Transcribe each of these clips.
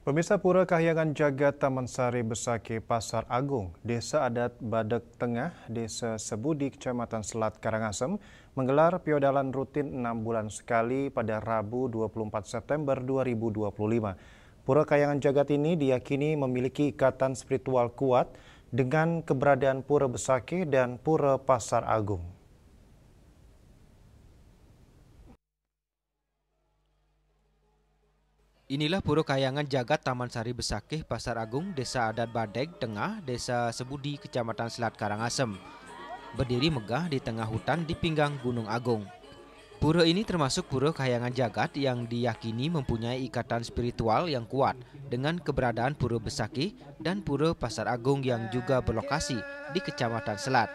Pemirsa Pura Kahyangan Jagat Taman Sari Besaki Pasar Agung, Desa Adat Badek Tengah, Desa Sebudi, Kecamatan Selat Karangasem, menggelar piodalan rutin 6 bulan sekali pada Rabu 24 September 2025. Pura Kahyangan Jagat ini diyakini memiliki ikatan spiritual kuat dengan keberadaan Pura Besaki dan Pura Pasar Agung. Inilah Pura Kahyangan Jagat Taman Sari Besakih, Pasar Agung, Desa Adat Badeg Tengah, Desa Sebudi, Kecamatan Selat Karangasem. Berdiri megah di tengah hutan di pinggang Gunung Agung. Pura ini termasuk Pura Kahyangan Jagat yang diyakini mempunyai ikatan spiritual yang kuat dengan keberadaan Pura Besakih dan Pura Pasar Agung yang juga berlokasi di Kecamatan Selat.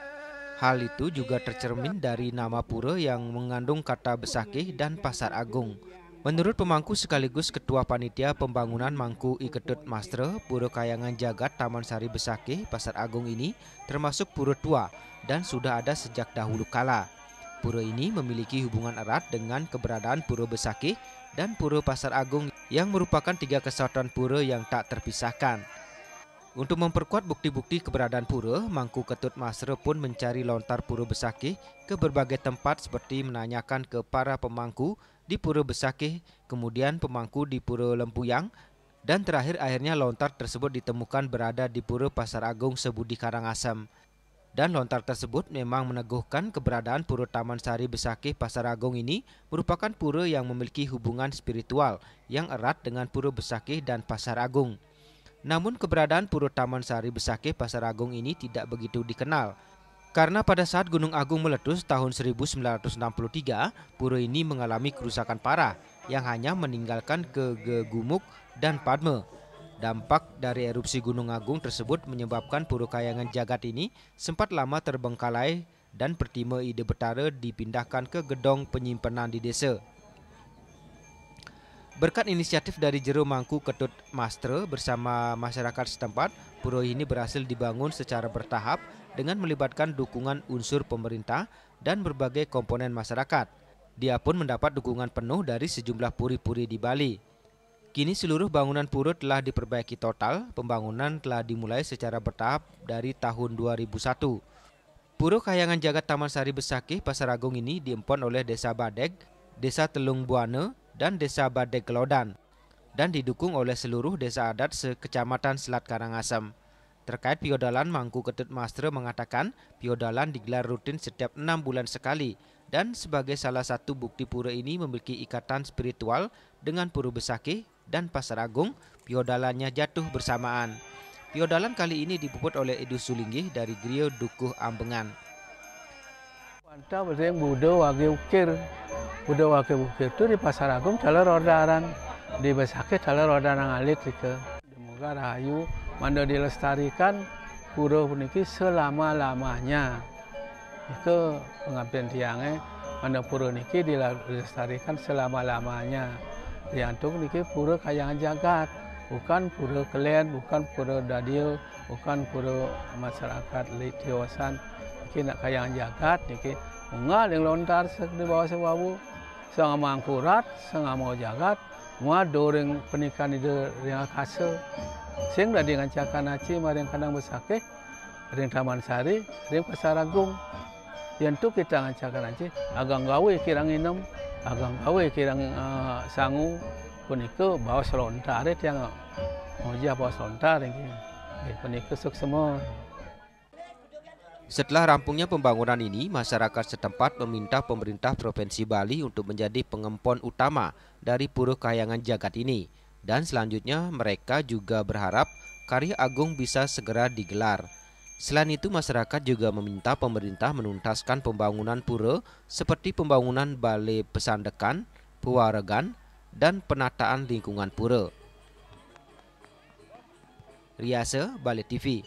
Hal itu juga tercermin dari nama pura yang mengandung kata Besakih dan Pasar Agung. Menurut pemangku sekaligus Ketua Panitia Pembangunan Mangku Iketut Mastre, Pura Kahyangan Jagat Taman Sari Besakih Pasar Agung ini termasuk pura tua dan sudah ada sejak dahulu kala. Pura ini memiliki hubungan erat dengan keberadaan Pura Besakih dan Pura Pasar Agung yang merupakan 3 kesatuan pura yang tak terpisahkan. Untuk memperkuat bukti-bukti keberadaan pura, Mangku Ketut Mastre pun mencari lontar Pura Besakih ke berbagai tempat seperti menanyakan ke para pemangku di Pura Besakih, kemudian pemangku di Pura Lempuyang, dan terakhir akhirnya lontar tersebut ditemukan berada di Pura Pasar Agung Sebudi Karangasem. Dan lontar tersebut memang meneguhkan keberadaan Pura Taman Sari Besakih Pasar Agung ini merupakan pura yang memiliki hubungan spiritual yang erat dengan Pura Besakih dan Pasar Agung. Namun keberadaan Pura Taman Sari Besakih Pasar Agung ini tidak begitu dikenal. Karena pada saat Gunung Agung meletus tahun 1963, pura ini mengalami kerusakan parah yang hanya meninggalkan Gegumuk dan Padme. Dampak dari erupsi Gunung Agung tersebut menyebabkan Pura Kahyangan Jagat ini sempat lama terbengkalai dan Pertima Ide Betara dipindahkan ke gedung penyimpanan di desa. Berkat inisiatif dari Jero Mangku Ketut Mastre bersama masyarakat setempat, pura ini berhasil dibangun secara bertahap dengan melibatkan dukungan unsur pemerintah dan berbagai komponen masyarakat. Dia pun mendapat dukungan penuh dari sejumlah puri-puri di Bali. Kini seluruh bangunan pura telah diperbaiki total, pembangunan telah dimulai secara bertahap dari tahun 2001. Pura Kahyangan Jagat Taman Sari Besakih Pasar Agung ini diempon oleh Desa Badeg, Desa Telung Buana, dan Desa Badeg Kelodan, dan didukung oleh seluruh desa adat sekecamatan Selat Karangasem. Terkait piodalan, Mangku Ketut Mastre mengatakan piodalan digelar rutin setiap 6 bulan sekali dan sebagai salah satu bukti pura ini memiliki ikatan spiritual dengan Pura Besakih dan Pasar Agung, piodalannya jatuh bersamaan. Piodalan kali ini dipuput oleh Edu Sulinggih dari Griyo Dukuh Ambengan. Mantap, yang Buddha Wage Ukir itu di Pasar Agung dalam ordaran, di Besakih dalam ordaran alit ke. Semoga rahayu manda dilestarikan pura puniki selama-lamanya. Itu pengabdian tiangnya manda pura niki dilestarikan selama-lamanya. Diantung niki Pura Kahyangan Jagat, bukan pura kelen, bukan pura dadio, bukan pura masyarakat litiosan. Niki nak Kahyangan Jagat niki ungal yang lontar di bawah sewabu, sangat mangkurat, sangat mau jagat, mua doreng pernikahan itu yang khasa. Sehingga dengan cakan aci, maring kandang Besakih, ring Taman Sari, ring Pasar Agung. Yang tu kita ngacakan aci, agang gawe kirang inem, agang gawe kirang sangu, pun itu bawa selontar itu yang moja bawa selontar ini, pun itu semua. Setelah rampungnya pembangunan ini, masyarakat setempat meminta pemerintah Provinsi Bali untuk menjadi pengempon utama dari Pura Kahyangan Jagat ini. Dan selanjutnya mereka juga berharap karya agung bisa segera digelar. Selain itu masyarakat juga meminta pemerintah menuntaskan pembangunan pura seperti pembangunan balai pesandekan, pewaregan, dan penataan lingkungan pura. Riase, Bali TV.